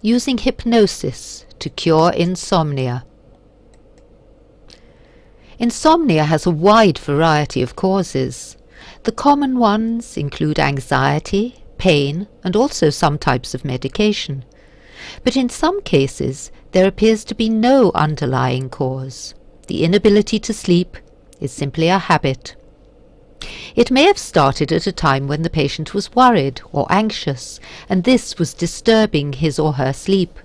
using hypnosis to cure insomnia. Insomnia has a wide variety of causes. The common ones include anxiety, pain, and also some types of medication. But in some cases, there appears to be no underlying cause. The inability to sleep is simply a habit. It may have started at a time when the patient was worried or anxious, and this was disturbing his or her sleep.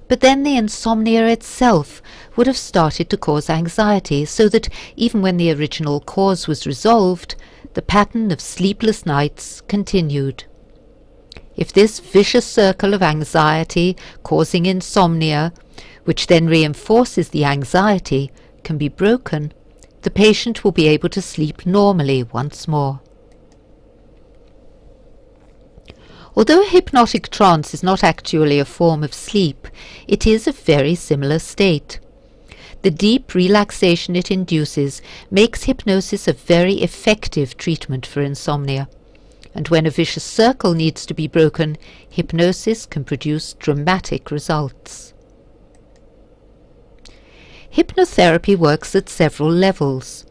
But then the insomnia itself would have started to cause anxiety, so that even when the original cause was resolved, the pattern of sleepless nights continued. If this vicious circle of anxiety causing insomnia, which then reinforces the anxiety, can be broken, the patient will be able to sleep normally once more. Although a hypnotic trance is not actually a form of sleep, it is a very similar state. The deep relaxation it induces makes hypnosis a very effective treatment for insomnia. And when a vicious circle needs to be broken, hypnosis can produce dramatic results. Hypnotherapy works at several levels.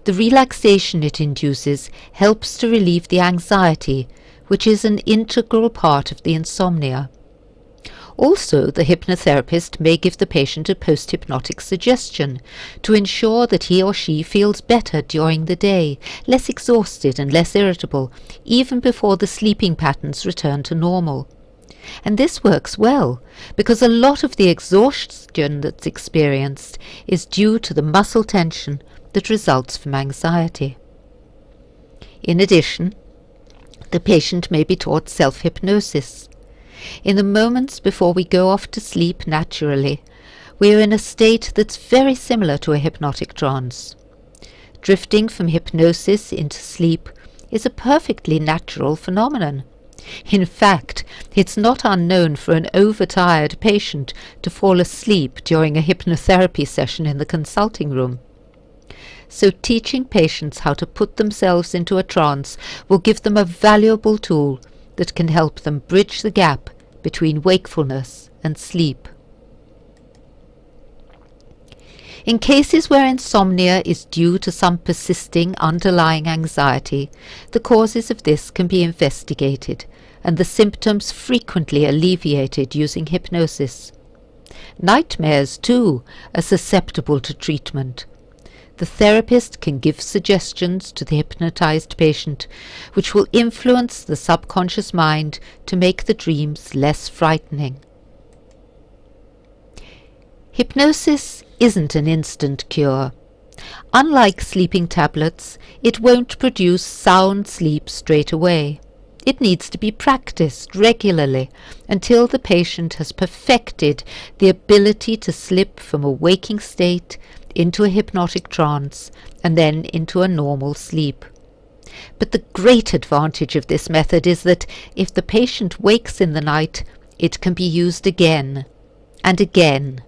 The relaxation it induces helps to relieve the anxiety, which is an integral part of the insomnia. Also, the hypnotherapist may give the patient a post-hypnotic suggestion to ensure that he or she feels better during the day, less exhausted and less irritable, even before the sleeping patterns return to normal. And this works well, because a lot of the exhaustion that's experienced is due to the muscle tension that results from anxiety. In addition, the patient may be taught self-hypnosis. In the moments before we go off to sleep naturally, we are in a state that's very similar to a hypnotic trance. Drifting from hypnosis into sleep is a perfectly natural phenomenon. In fact, it's not unknown for an overtired patient to fall asleep during a hypnotherapy session in the consulting room. So teaching patients how to put themselves into a trance will give them a valuable tool that can help them bridge the gap between wakefulness and sleep. In cases where insomnia is due to some persisting underlying anxiety, the causes of this can be investigated and the symptoms frequently alleviated using hypnosis. Nightmares, too, are susceptible to treatment. The therapist can give suggestions to the hypnotized patient, which will influence the subconscious mind to make the dreams less frightening. Hypnosis isn't an instant cure. Unlike sleeping tablets, it won't produce sound sleep straight away. It needs to be practiced regularly until the patient has perfected the ability to slip from a waking state into a hypnotic trance and then into a normal sleep. But the great advantage of this method is that if the patient wakes in the night, it can be used again and again,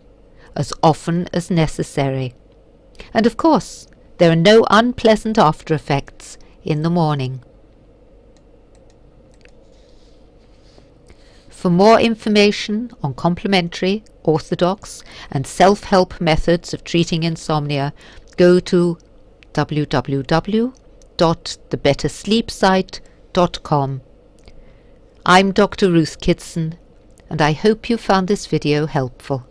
as often as necessary. And of course, there are no unpleasant after effects in the morning. For more information on complementary, orthodox and self-help methods of treating insomnia, go to www.thebettersleepsite.com. I'm Dr. Ruth Kidson, and I hope you found this video helpful.